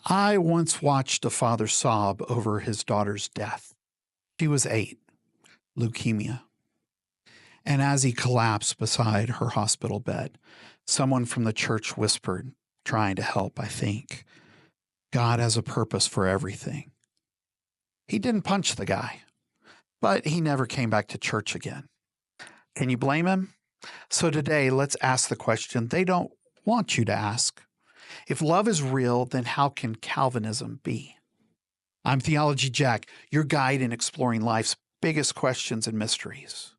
I once watched a father sob over his daughter's death. She was 8, leukemia. And as he collapsed beside her hospital bed, someone from the church whispered, trying to help, I think, God has a purpose for everything. He didn't punch the guy, but he never came back to church again. Can you blame him? So today, let's ask the question they don't want you to ask. If love is real, then how can Calvinism be? I'm Theology Jack, your guide in exploring life's biggest questions and mysteries.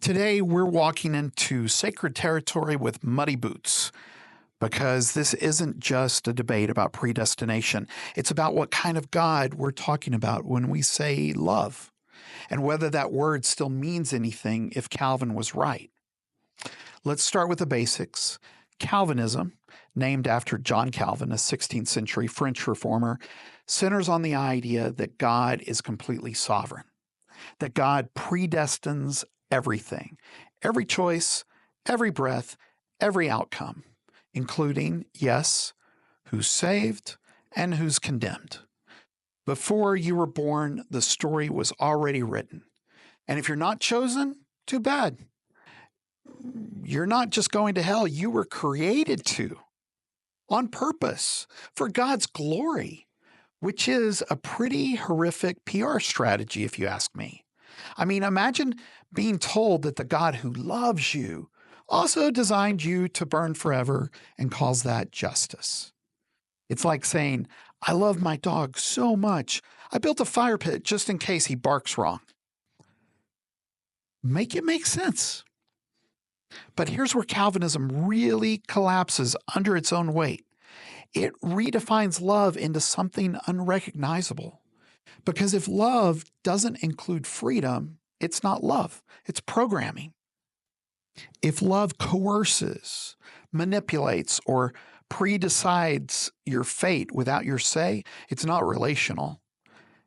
Today, we're walking into sacred territory with muddy boots, because this isn't just a debate about predestination. It's about what kind of God we're talking about when we say love, and whether that word still means anything if Calvin was right. Let's start with the basics. Calvinism, named after John Calvin, a 16th century French reformer, centers on the idea that God is completely sovereign, that God predestines everything, every choice, every breath, every outcome, including, yes, who's saved and who's condemned. Before you were born, the story was already written. And if you're not chosen, too bad. You're not just going to hell, you were created to, on purpose, for God's glory, which is a pretty horrific PR strategy, if you ask me. I mean, imagine being told that the God who loves you also designed you to burn forever and calls that justice. It's like saying, I love my dog so much, I built a fire pit just in case he barks wrong. Make it make sense. But here's where Calvinism really collapses under its own weight. It redefines love into something unrecognizable. Because if love doesn't include freedom, it's not love, it's programming. If love coerces, manipulates, or pre-decides your fate without your say, it's not relational.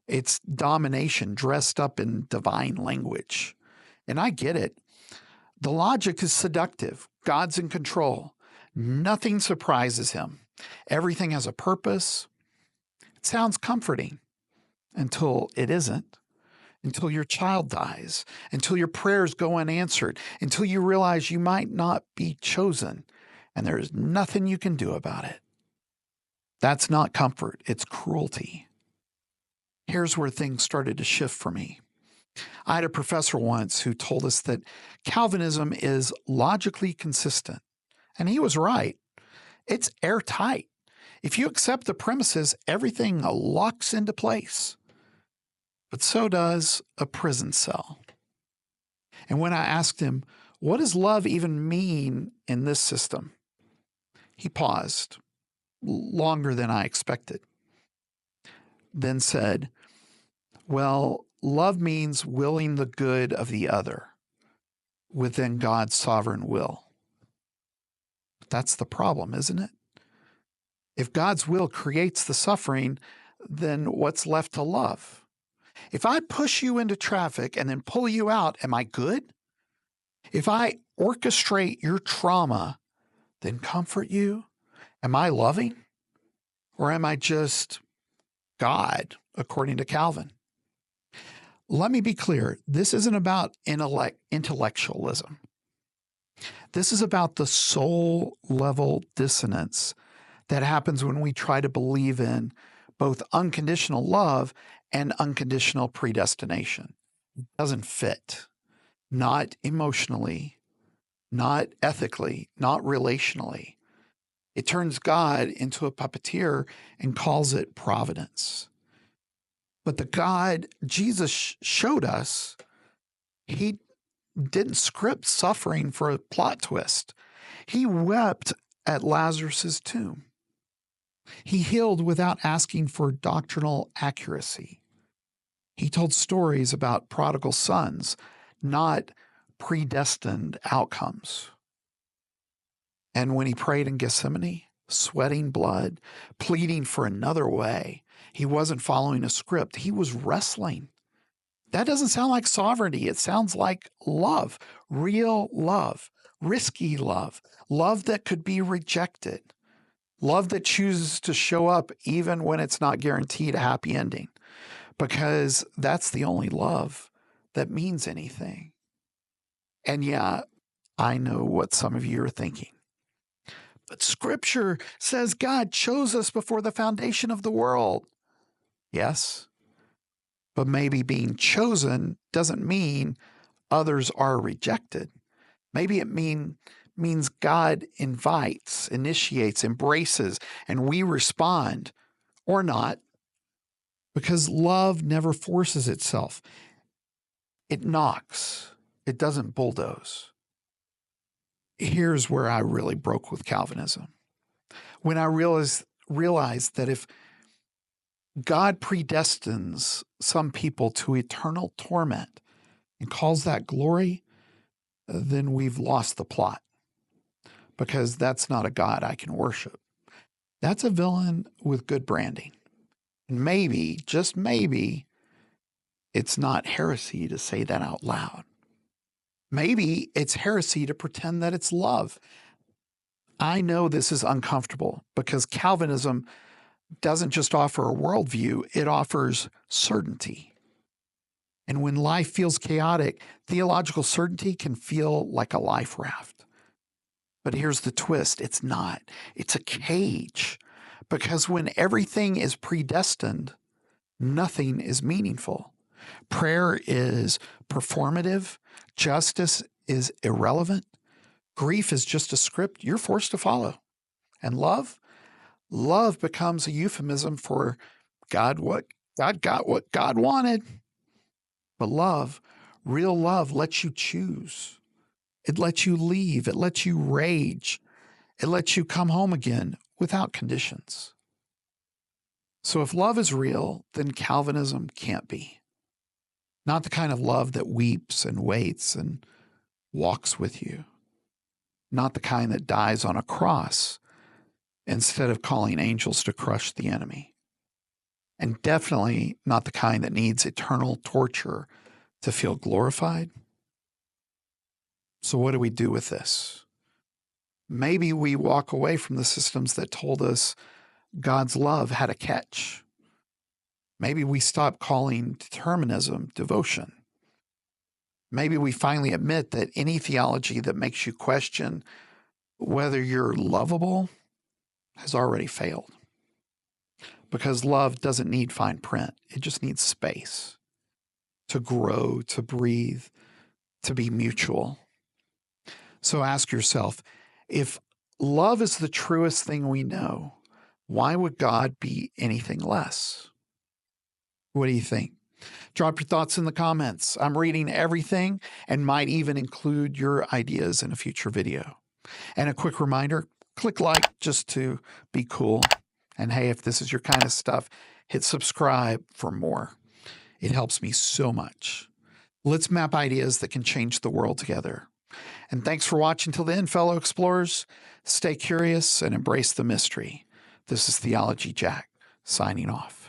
It's domination dressed up in divine language. And I get it. The logic is seductive. God's in control. Nothing surprises him. Everything has a purpose. It sounds comforting until it isn't. Until your child dies, until your prayers go unanswered, until you realize you might not be chosen, and there is nothing you can do about it. That's not comfort, it's cruelty. Here's where things started to shift for me. I had a professor once who told us that Calvinism is logically consistent, and he was right. It's airtight. If you accept the premises, everything locks into place. But so does a prison cell. And when I asked him, what does love even mean in this system? He paused, longer than I expected, then said, well, love means willing the good of the other within God's sovereign will. But that's the problem, isn't it? If God's will creates the suffering, then what's left to love? If I push you into traffic and then pull you out, am I good? If I orchestrate your trauma, then comfort you, am I loving? Or am I just God, according to Calvin? Let me be clear. This isn't about intellectualism. This is about the soul level dissonance that happens when we try to believe in both unconditional love and unconditional predestination. It doesn't fit, not emotionally, not ethically, not relationally. It turns God into a puppeteer and calls it providence. But the God Jesus showed us, he didn't script suffering for a plot twist. He wept at Lazarus's tomb. He healed without asking for doctrinal accuracy. He told stories about prodigal sons, not predestined outcomes. And when he prayed in Gethsemane, sweating blood, pleading for another way, he wasn't following a script. He was wrestling. That doesn't sound like sovereignty. It sounds like love, real love, risky love, love that could be rejected, love that chooses to show up even when it's not guaranteed a happy ending, because that's the only love that means anything. And yeah, I know what some of you are thinking. But Scripture says God chose us before the foundation of the world. Yes, but maybe being chosen doesn't mean others are rejected. Maybe it means God invites, initiates, embraces, and we respond or not, because love never forces itself. It knocks. It doesn't bulldoze. Here's where I really broke with Calvinism. When I realized that if God predestines some people to eternal torment and calls that glory, then we've lost the plot, because that's not a God I can worship. That's a villain with good branding. And maybe, just maybe, it's not heresy to say that out loud. Maybe it's heresy to pretend that it's love. I know this is uncomfortable because Calvinism doesn't just offer a worldview, it offers certainty. And when life feels chaotic, theological certainty can feel like a life raft. But here's the twist, it's not. It's a cage. Because when everything is predestined, nothing is meaningful. Prayer is performative. Justice is irrelevant. Grief is just a script you're forced to follow. And love becomes a euphemism for God got what God wanted. But love, real love, lets you choose. It lets you leave. It lets you rage. It lets you come home again without conditions. So if love is real, then Calvinism can't be. Not the kind of love that weeps and waits and walks with you. Not the kind that dies on a cross instead of calling angels to crush the enemy. And definitely not the kind that needs eternal torture to feel glorified. So what do we do with this? Maybe we walk away from the systems that told us God's love had a catch. Maybe we stop calling determinism devotion. Maybe we finally admit that any theology that makes you question whether you're lovable has already failed. Because love doesn't need fine print. It just needs space to grow, to breathe, to be mutual. So ask yourself, if love is the truest thing we know, why would God be anything less? What do you think? Drop your thoughts in the comments. I'm reading everything and might even include your ideas in a future video. And a quick reminder, click like just to be cool. And hey, if this is your kind of stuff, hit subscribe for more. It helps me so much. Let's map ideas that can change the world together. And thanks for watching till the end, fellow explorers. Stay curious and embrace the mystery. This is Theology Jack, signing off.